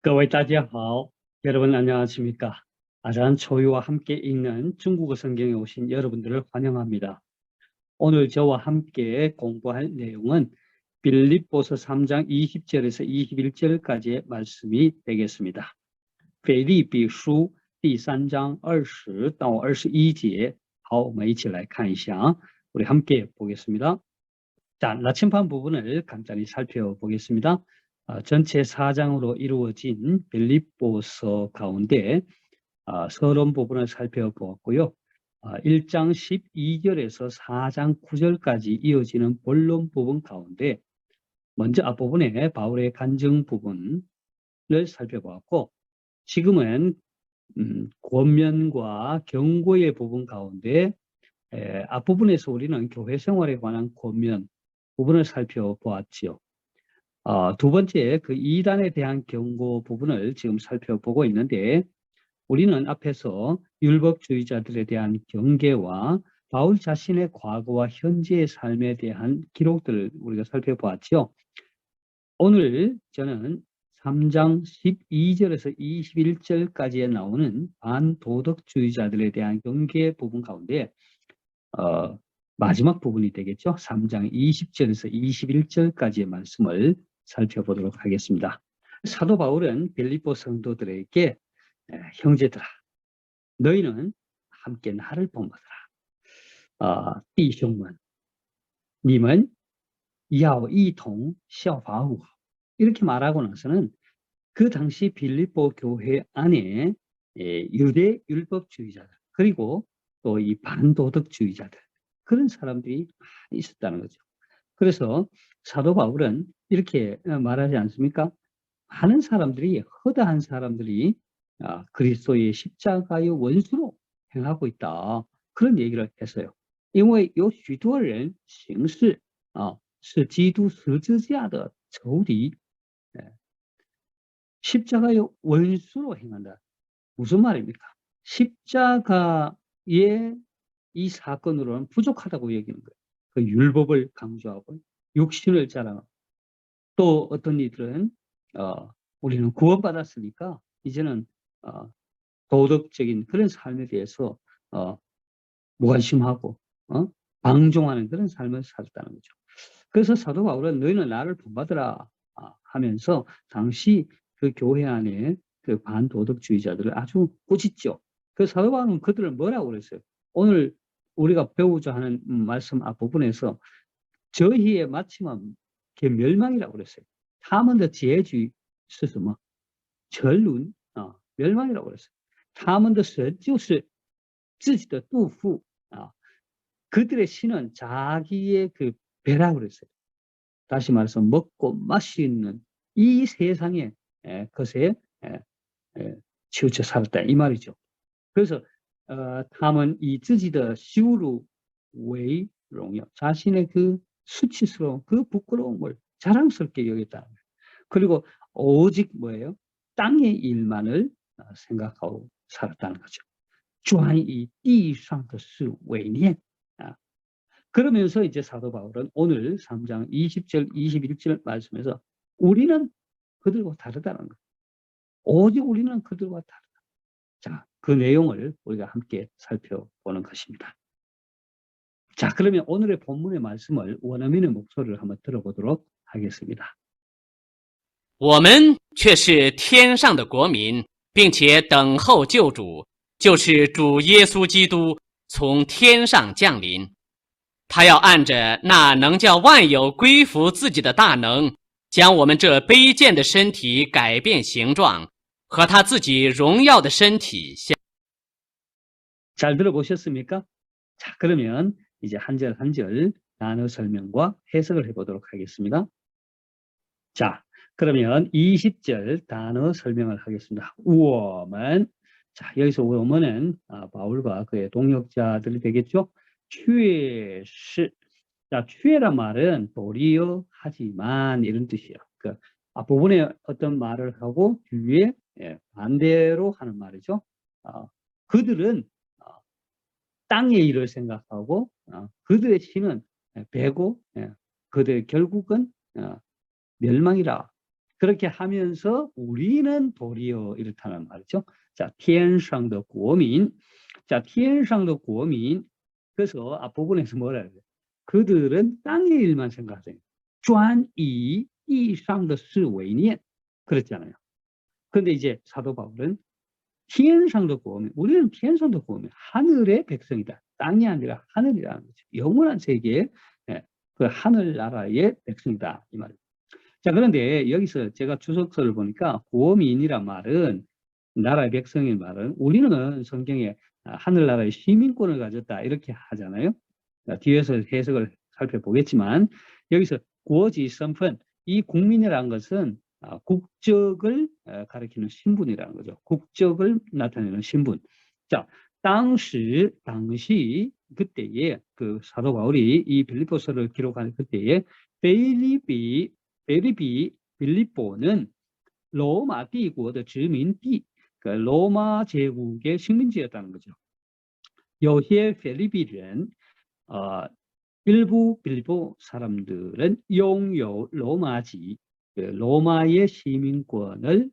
各位大家好， 여러분 안녕하십니까? 아란 초유와 함께 읽는 중국어 성경에 오신 여러분들을 환영합니다. 오늘 저와 함께 공부할 내용은 빌립보서 3장 20절에서 21절까지의 말씀이 되겠습니다. 腓立比书第3장 20到21节，好，我们一起来看一下， 우리 함께 보겠습니다. 자, 나침반 부분을 간단히 살펴보겠습니다. 전체 4장으로 이루어진 빌립보서 가운데 서론 부분을 살펴보았고요. 1장 12절에서 4장 9절까지 이어지는 본론 부분 가운데 먼저 앞부분에 바울의 간증 부분을 살펴보았고, 지금은 권면과 경고의 부분 가운데 앞부분에서 우리는 교회 생활에 관한 권면 부분을 살펴보았지요. 두 번째, 그 이단에 대한 경고 부분을 지금 살펴보고 있는데, 우리는 앞에서 율법주의자들에 대한 경계와 바울 자신의 과거와 현재의 삶에 대한 기록들을 우리가 살펴보았죠. 오늘 저는 3장 12절에서 21절까지에 나오는 반도덕주의자들에 대한 경계 부분 가운데 마지막 부분이 되겠죠. 3장 20절에서 21절까지의 말씀을 살펴보도록 하겠습니다. 사도 바울은 빌립보 성도들에게 형제들아, 너희는 함께 나를 본받으라. 弟兄们, 你们要一同效法我. 이렇게 말하고 나서는 그 당시 빌립보 교회 안에 유대 율법주의자들, 그리고 또 이 반도덕주의자들, 그런 사람들이 많이 있었다는 거죠. 그래서 사도 바울은 이렇게 말하지 않습니까? 많은 사람들이, 허다한 사람들이 그리스도의 십자가의 원수로 행하고 있다, 그런 얘기를 했어요. 因为有许多人行事是基督十字架的仇敌, 십자가의 원수로 행한다. 무슨 말입니까? 십자가의 이 사건으로는 부족하다고 얘기하는 거예요. 그 율법을 강조하고 육신을 자랑하고, 또 어떤 이들은 우리는 구원받았으니까 이제는 도덕적인 그런 삶에 대해서 무관심하고 방종하는 그런 삶을 살았다는 거죠. 그래서 사도 바울은 너희는 나를 본받으라 하면서 당시 그 교회 안에 그 반도덕주의자들을 아주 꾸짖죠. 그 사도 바울은 그들을 뭐라고 그랬어요? 오늘 우리가 배우자 하는 말씀 앞부분에서 저희의 마침은 멸망이라고 그랬어요. 他们的结局是什么? 沉沦, 멸망이라고 그랬어요. 他们的神就是自己的肚腹, 그들의 신은 자기의 그 배라고 그랬어요. 다시 말해서 먹고 마시는 이 세상의 것에 치우쳐 살았다, 이 말이죠. 그래서 他们以自己的羞辱为荣耀, 자신의 그 수치스러운 그 부끄러움을 자랑스럽게 여겼다. 그리고 오직 뭐예요? 땅의 일만을 생각하고 살았다는 거죠. 专以地上的事为念. 그러면서 이제 사도 바울은 오늘 3장 20절, 21절 말씀에서 우리는 그들과 다르다는 거예요. 오직 우리는 그들과 다르다. 자, 그 내용을 우리가 함께 살펴보는 것입니다. 자, 그러면 오늘의 본문의 말씀을 원어민의 목소리를 한번 들어보도록 하겠습니다. 我们却是天上的国民，并且等候救主，就是主耶稣基督从天上降临。他要按着那能叫万有归服自己的大能，将我们这卑贱的身体改变形状，和他自己荣耀的身体相。 잘 들어보셨습니까? 자, 그러면 이제 한 절 한 절 단어 설명과 해석을 해보도록 하겠습니다. 자, 그러면 20절 단어 설명을 하겠습니다. 我们, 자, 여기서 我们은 바울과 그의 동역자들이 되겠죠. 确实, 자, 确란 말은 도리어, 하지만, 이런 뜻이에요. 그 앞부분에 어떤 말을 하고 뒤에 반대로 하는 말이죠. 그들은 땅의 일을 생각하고 그들의 신은 배고 그들의 결국은 멸망이라. 그렇게 하면서 우리는 도리어 이렇다는 말이죠. 자, 天上的国民. 자, 天上的国民. 그래서 앞부분에서 뭐라 그래요? 그들은 땅의 일만 생각하세요. 专以地上的事为念. 그랬잖아요. 근데 이제 사도 바울은 天上的国民, 우리는 天上的国民, 하늘의 백성이다. 땅이 아니라 하늘이라는 거죠. 영원한 세계의 그 하늘나라의 백성이다. 이 말이에요. 자, 그런데 여기서 제가 주석서를 보니까 고민이란 말은, 나라의 백성인 말은, 우리는 성경에 하늘나라의 시민권을 가졌다 이렇게 하잖아요. 뒤에서 해석을 살펴보겠지만, 여기서 고지 선phân, 이 국민이라는 것은 국적을 가리키는 신분이라는 거죠. 국적을 나타내는 신분. 자, 당시 그때에 그 사도 바울이 이 빌립보서를 기록하는 그때에 빌립보는 로마帝国的殖民地, 그 로마 제국의 식민지였다는 거죠. 有些菲律宾人, 일부 빌립보 사람들은 拥有 로마지, 그 로마의 시민권을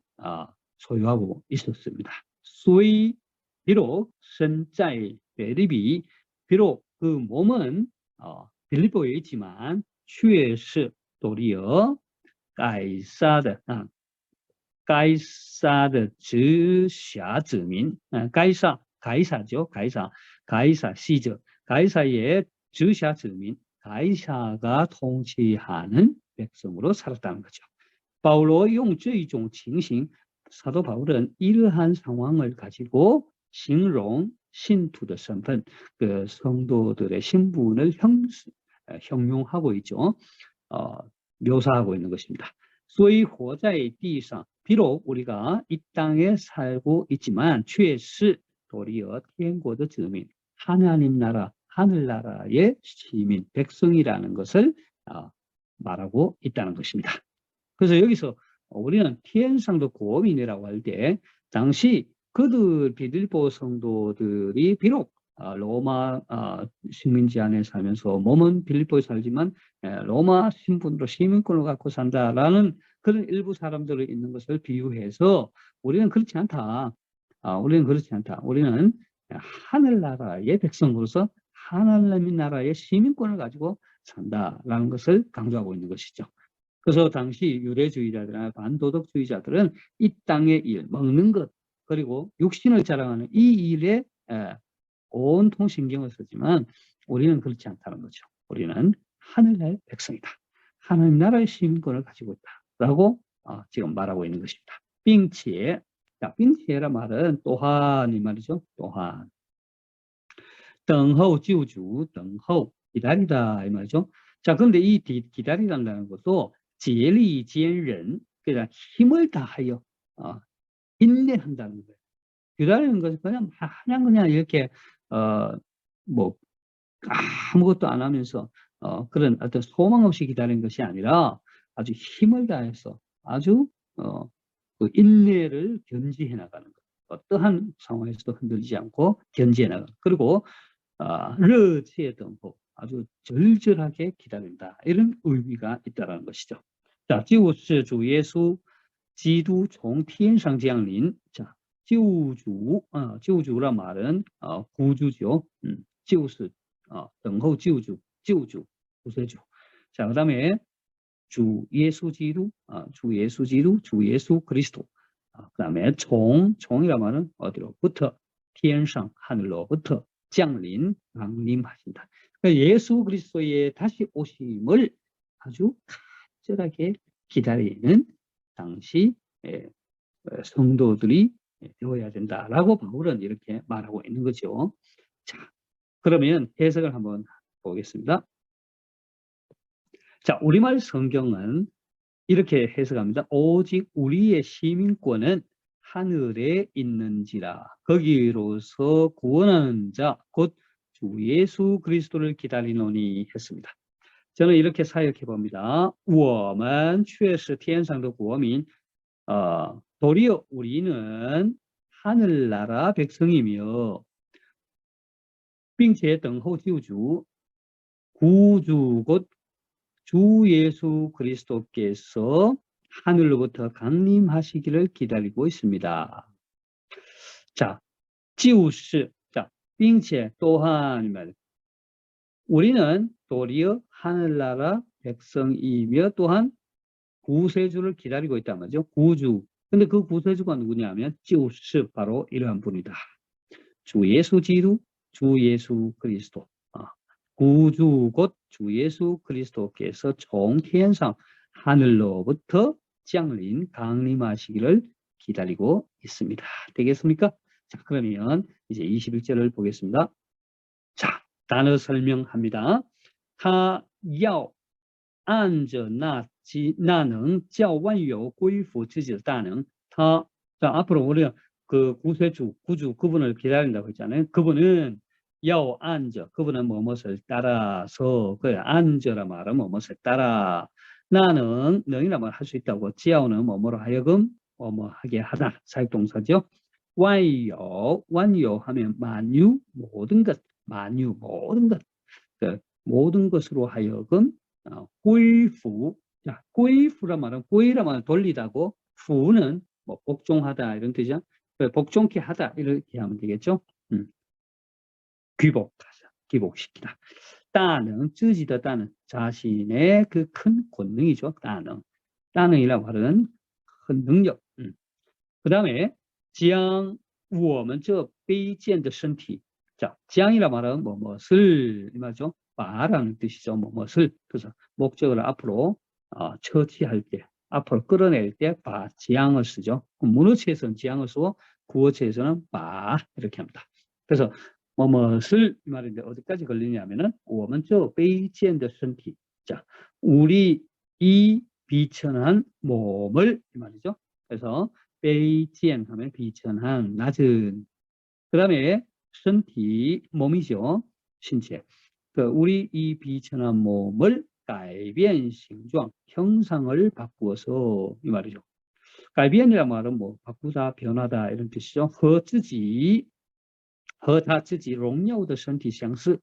소유하고 있었습니다. 所以 비록 身在 빌립비, 비록 그 몸은 빌립보에 있지만 却是 도리어 该撒的直辖子民, 가이사죠. 가이사 시저, 가이사의直辖子民, 가이사가 통치하는 백성으로 살았다는 거죠. 바울로 용这一种情形, 사도 바울은 이러한 상황을 가지고形容 신투의身份, 그 성도들의 신분을 형용하고 있죠. 묘사하고 있는 것입니다. 所以活在地上, 비록 우리가 이 땅에 살고 있지만 却是 도리어 天国的子民, 하나님 나라, 하늘나라의 시민, 백성이라는 것을 말하고 있다는 것입니다. 그래서 여기서 우리는 天上的国民이라고 할 때, 당시 그들 빌립보 성도들이 비록 로마 식민지 안에 살면서 몸은 빌립보에 살지만 로마 신분으로 시민권을 갖고 산다라는 그런 일부 사람들이 있는 것을 비유해서 우리는 그렇지 않다. 우리는 하늘나라의 백성으로서 하나님 나라의 시민권을 가지고 산다라는 것을 강조하고 있는 것이죠. 그래서 당시 유대주의자들이나 반도덕주의자들은 이 땅의 일, 먹는 것, 그리고 육신을 자랑하는 이 일에 온통 신경을 쓰지만 우리는 그렇지 않다는 거죠. 우리는 하늘나라의 백성이다. 하나님 나라의 시민권을 가지고 있다라고 지금 말하고 있는 것입니다. 并且,并且란 말은 또한 이 말이죠. 또한. 等候救主, 等候, 기다리다 이 말이죠. 자, 그런데 이 기다리다는 것도 竭力坚忍, 그러니까 힘을 다하여 인내한다는 거예요. 기다리는 것은 그냥 이렇게 뭐 아무것도 안 하면서 그런 어떤 소망 없이 기다리는 것이 아니라 아주 힘을 다해서 아주 그 인내를 견지해 나가는 것. 어떠한 상황에서도 흔들리지 않고 견지해 나가는 것. 그리고 热切等候, 아주 절절하게 기다린다. 이런 의미가 있다는 것이죠. 자, 就是主耶稣基督从天上降临. 자, 救主, 救主란 말은 구주죠. 就是等候救主, 구세주. 자, 그다음에 주 예수 기도, 주 예수 기도, 주 예수 그리스도. 그다음에 종이란 말은 어디로부터? 天上 하늘로부터 降临 강림하신다. 그러니까 예수 그리스도의 다시 오심을 아주 간절하게 기다리는 당시 성도들이 되어야 된다라고 바울은 이렇게 말하고 있는 거죠. 자, 그러면 해석을 한번 보겠습니다. 자, 우리말 성경은 이렇게 해석합니다. 오직 우리의 시민권은 하늘에 있는지라 거기로서 구원하는 자 곧 주 예수 그리스도를 기다리노니 했습니다. 저는 이렇게 사역해 봅니다. 我们却是天上的国民, 도리어 우리는 하늘나라 백성이며 并且等候救主, 구주 곧 주 예수 그리스도께서 하늘로부터 강림하시기를 기다리고 있습니다. 자, 就是 자, 并且 또한 우리는 도리어 하늘나라 백성이며 또한 구세주를 기다리고 있단 말이죠. 구주. 근데 그 구세주가 누구냐면 就是 바로 이러한 분이다. 주 예수 기도, 주 예수 그리스도. 구주 곧 주 예수 그리스도께서 총天上 하늘로부터降临 강림하시기를 기다리고 있습니다. 되겠습니까? 자, 그러면 이제 21절을 보겠습니다. 자, 단어 설명합니다. 他要按着那能叫万有归服自己的大能. 자, 앞으로 우리가 그 구세주, 구주 그분을 기다린다고 했잖아요. 그분은 要按着, 그분은 뭐뭇을 따라서, 그 앉으라 말은 뭐뭇을 따라. 나는 능이라 말 할 수 있다고. 叫는 뭐뭐로 하여금 뭐하게 하다. 사역동사죠. 완요 하면 만유 모든 것, 만유 모든 것, 그 모든 것으로 하여금归服. 자, 归服라 말은 归라 말은 돌리다고, 후는 뭐 복종하다 이런 뜻이죠. 복종케 하다 이렇게 하면 되겠죠. 귀복하자, 귀복시키다. 따능, 쯔지더 따능, 자신의 그 큰 권능이죠. 따능. 따능이라고 말은 큰 능력. 그 다음에 지양, 我们这卑贱的身体. 자, 지양이라 말은 뭐뭇을 이 말이죠. 바라는 뜻이죠. 뭐뭇을. 그래서 목적을 앞으로 처치할 때, 앞으로 끌어낼 때 지양을 쓰죠. 문어체에서는 지양을 쓰고 구어체에서는 이렇게 합니다. 그래서 뭐뭇을 이 말인데 어디까지 걸리냐면은 我们这卑贱的身体. 자, 우리 이 비천한 몸을 이 말이죠. 그래서 卑贱 하면 비천한, 낮은. 그 다음에身体, 몸이죠. 신체. 우리 이 비천한 몸을 改变形状, 형상을 바꾸어서 이 말이죠. 改变이란 말은 뭐 바꾸다, 변하다 이런 뜻이죠. 和他自己荣耀的身体相似.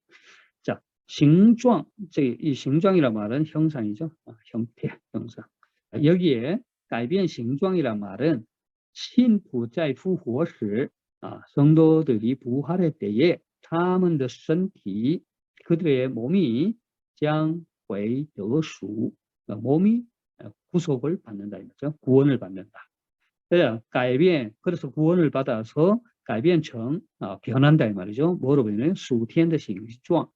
자, 形状, 이形状이란 말은 형상이죠. 형태, 형상. 여기에 改变形状이란 말은信徒在复活时, 성도들이 부활의 때에 他们的身体, 그들의 몸이 将会得赎, 몸이 구속을 받는다 이거죠. 구원을 받는다. 그래서 구원을 받아서 改变成 변한다 이 말이죠. 뭐로 변해요? 属天的形状,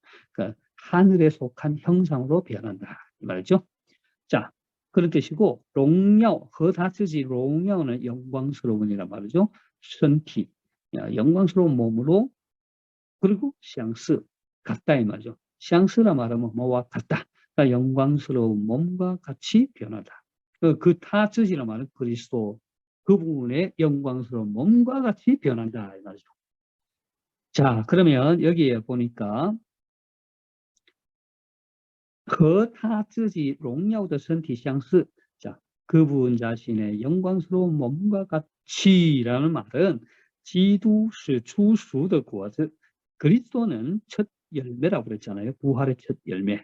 하늘에 속한 형상으로 변한다 이 말이죠. 자, 그런 뜻이고, 荣耀, 和他自己 荣耀는 영광스러운이란 말이죠.身体, 영광스러운 몸으로, 그리고 相似, 같다 이 말이죠. 相似라 말하면 뭐와 같다. 그러니까 영광스러운 몸과 같이 변하다. 그他自己라 말은 그리스도, 그 부분의 영광스러운 몸과 같이 변한다 이 말이죠. 자, 그러면 여기에 보니까 和他自己荣耀的身体相似. 자, 그분 자신의 영광스러운 몸과 같이라는 말은 기도是出熟的果子. 그리스도는 첫 열매라고 그랬잖아요. 부활의 첫 열매.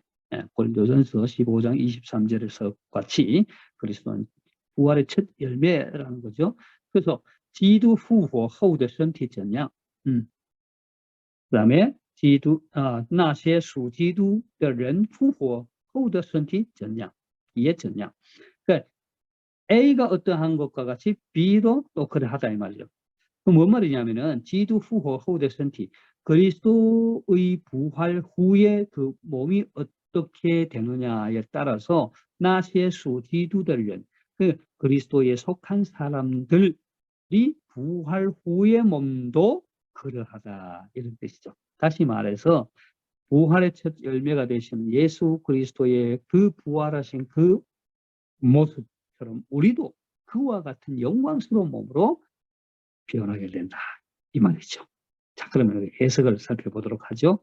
고린도전서 15장 23절에서 같이 그리스도는 부활의 첫 열매라는 거죠. 그래서 기도复活后的身体怎样? 그 다음에 那些属基督的人复活后的身体怎样?也怎样? 그러니까 A가 어떠한 것과 같이 B도 또 그러하다 이 말이죠. 그럼 뭔 말이냐면은 기도复活后的身体, 그리스도의 부활 후에 그 몸이 어떻게 되느냐에 따라서 那些属基督的人, 그리스도에 속한 사람들이 부활 후의 몸도 그러하다 이런 뜻이죠. 다시 말해서 부활의 첫 열매가 되신 예수 그리스도의 그 부활하신 그 모습처럼 우리도 그와 같은 영광스러운 몸으로 변하게 된다 이 말이죠. 자, 그러면 해석을 살펴보도록 하죠.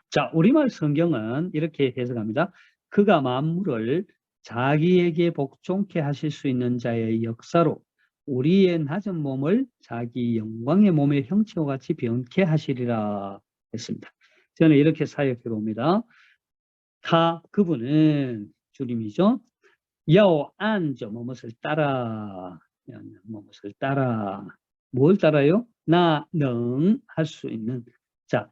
자, 우리말 성경은 이렇게 해석합니다. 그가 만물을 자기에게 복종케 하실 수 있는 자의 역사로 우리의 낮은 몸을 자기 영광의 몸의 형체와 같이 변케 하시리라 했습니다. 저는 이렇게 사역해 봅니다. 그분은 주님이죠. 要按着 무엇을 따라, 무엇을 따라, 뭘 따라요? 나능 할 수 있는. 자,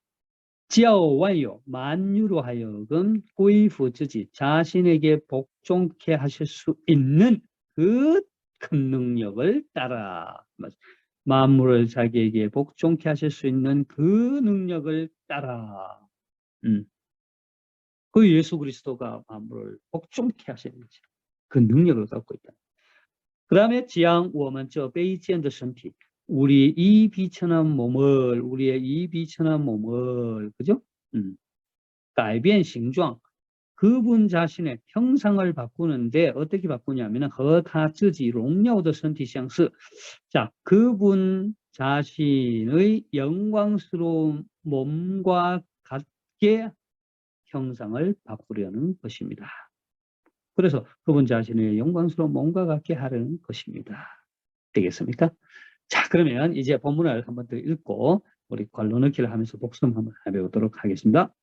叫万有 만유로 하여금 归服 自己 자신에게 복종케 하실 수 있는 그 큰 능력을 따라. 만물을 자기에게 복종케 하실 수 있는 그 능력을 따라. 그 예수 그리스도가 만물을 복종케 하시는 거죠. 그 능력을 갖고 있다. 그 다음에 지향 我们这卑贱的身体 우리 이 비천한 몸을, 우리의 이 비천한 몸을, 그죠? 改变形状 그분 자신의 형상을 바꾸는데 어떻게 바꾸냐면 和他自己荣耀的身体相似. 자, 그분 자신의 영광스러운 몸과 같게 형상을 바꾸려는 것입니다. 그래서 그분 자신의 영광스러운 몸과 같게 하려는 것입니다. 되겠습니까? 자, 그러면 이제 본문을 한번 더 읽고 우리 관로 넣기를 하면서 복습 한번 해보도록 하겠습니다.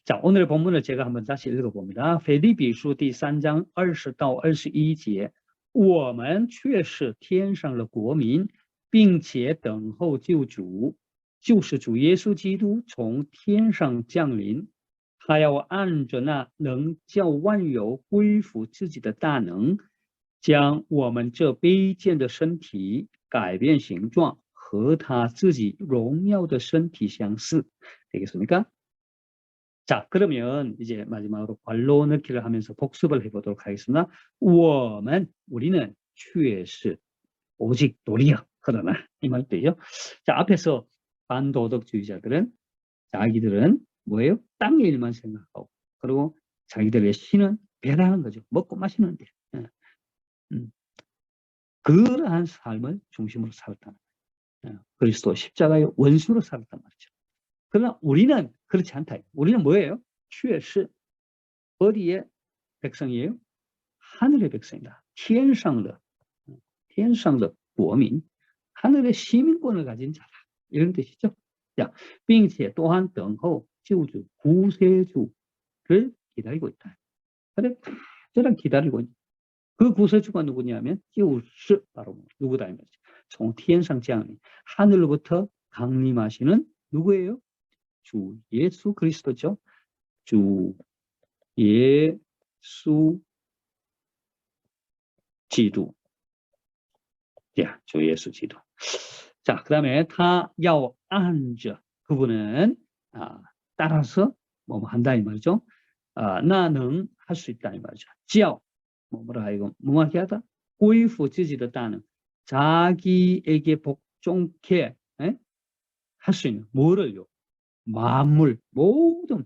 자, 오늘 본문을 제가 한번 다시 읽어봅니다. 腓立比书第3章20到21节我们却是天上的国民并且等候救主就是主耶稣基督从天上降临他要按着那能叫万有归服自己的大能将我们这卑贱的身体改变形状和他自己荣耀的身体相似 되겠습니까? 자, 그러면 이제 마지막으로 관로 넣기를 하면서 복습을 해보도록 하겠습니다. 우리는 确实 오직 도리어 그러나 이 말도요. 자, 앞에서 반도덕주의자들은 자기들은 뭐예요? 땅의 일만 생각하고 그리고 자기들의 신은 배달하는 거죠. 먹고 마시는데 그러한 삶을 중심으로 살았다는 거예요. 그리스도 십자가의 원수로 살았단 말이죠. 그러나 우리는 그렇지 않다. 우리는 뭐예요? 确实 어디의 백성이에요? 하늘의 백성이다. 天上的国民 하늘의 시민권을 가진 자다. 이런 뜻이죠. 자, 并且 또한 等候 救主 구세주를 기다리고 있다. 그래, 저랑 기다리고 있다. 그 구세주가 누구냐면 就是 바로 누구다 이 말이죠. 从天上降临 하늘로부터 강림하시는 누구예요? 주 예수 그리스도죠. 주 예수 기도. 자, 주 예수 기도. 자, 그 다음에 타要按着 그분은 따라서 뭐 한다 이 말이죠. 나는 할 수 있다 이 말이죠. 叫 뭐라 하여금 뭐하게 하다? 恢复自己的大能 자기에게 복종케 할 수 있는 뭐를요? 만물 모든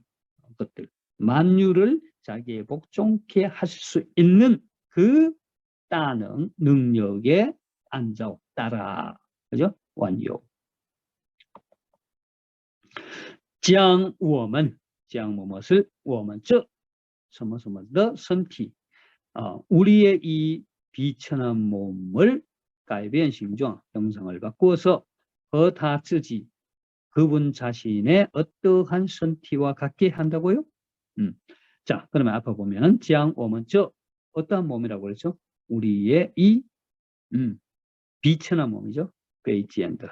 것들 만유를 자기의 복종케 하실 수 있는 그 따는 능력에 앉아 따라 그죠? 완요. 将我们 무엇을 我们这什么什么的身体 우리의 이 비천한 몸을 改变形状 형상을 바꾸어서 和他自己 그분 자신의 어떠한身体와 같게 한다고요? 자, 그러면 앞에 보면 将我们这 어떠한 몸이라고 그랬죠? 우리의 이 비천한 몸이죠. 卑贱的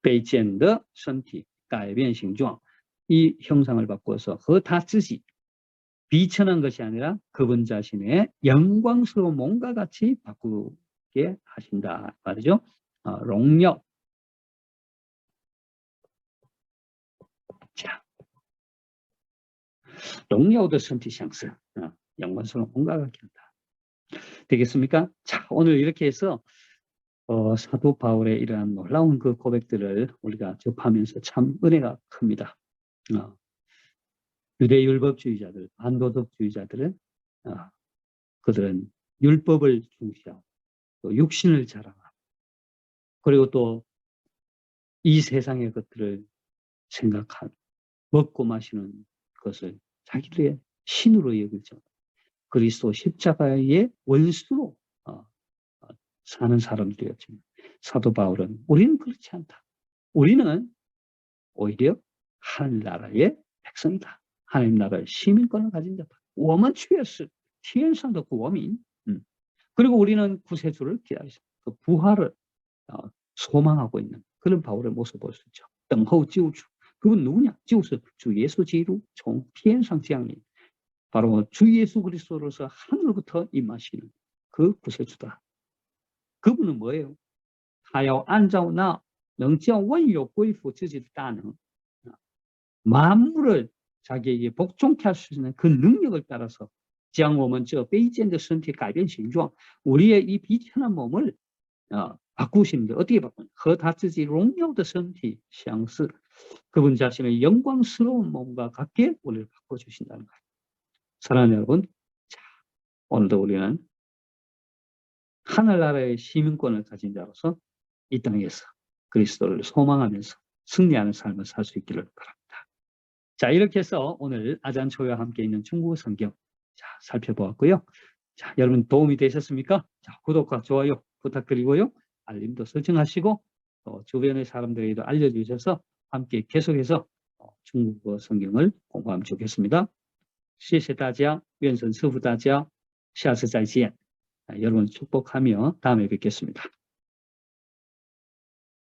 卑贱的身体改变形状 이 형상을 바꿔서 和他自己 비천한 것이 아니라 그분 자신의 영광스러운 몸과 같이 바꾸게 하신다 말이죠.荣耀 자, 荣耀的身体相似 영광스러운 몸과 같게 한다. 되겠습니까? 자, 오늘 이렇게 해서 사도 바울의 이러한 놀라운 그 고백들을 우리가 접하면서 참 은혜가 큽니다. 유대율법주의자들, 반도덕주의자들은 그들은 율법을 중시하고 또 육신을 자랑하고 그리고 또 이 세상의 것들을 생각하고 먹고 마시는 것을 자기들의 신으로 여기죠. 그리스도 십자가의 원수로 사는 사람들이었지만 사도 바울은 우리는 그렇지 않다. 우리는 오히려 하늘나라의 백성이다. 하나님 나라의 시민권을 가진 자다. 我们却是天上的国民. 그리고 우리는 구세주를 기다리죠. 그 부활을 소망하고 있는 그런 바울의 모습을 볼 수 있죠. 等候救主. 그분 누구냐? 就是주 예수基督从天上降临. 바로 주 예수 그리스도로서 하늘부터 임하시는 그 구세주다. 그분은 뭐예요? 他要按照那能叫万有归服自己的大能, 만물을 자기에게 복종케 할 수 있는 그 능력을 따라서 将我们这卑贱的身体改变形状, 우리의 이 비천한 몸을 바꾸시는데 어떻게 바꾸냐? 和他自己荣耀的身体相似. 그분 자신의 영광스러운 몸과 같게 우리를 바꿔주신다는 거예요. 사랑하는 여러분, 자, 오늘도 우리는 하늘나라의 시민권을 가진 자로서 이 땅에서 그리스도를 소망하면서 승리하는 삶을 살 수 있기를 바랍니다. 자, 이렇게 해서 오늘 아잔초와 함께 있는 중국어 성경 살펴보았고요. 자, 여러분 도움이 되셨습니까? 자, 구독과 좋아요 부탁드리고요. 알림도 설정하시고 또 주변의 사람들에게도 알려주셔서 함께 계속해서 중국어 성경을 공부하면 좋겠습니다. 谢谢大家，愿神赐福大家，下次再见。 여러분 축복하며 다음에 뵙겠습니다.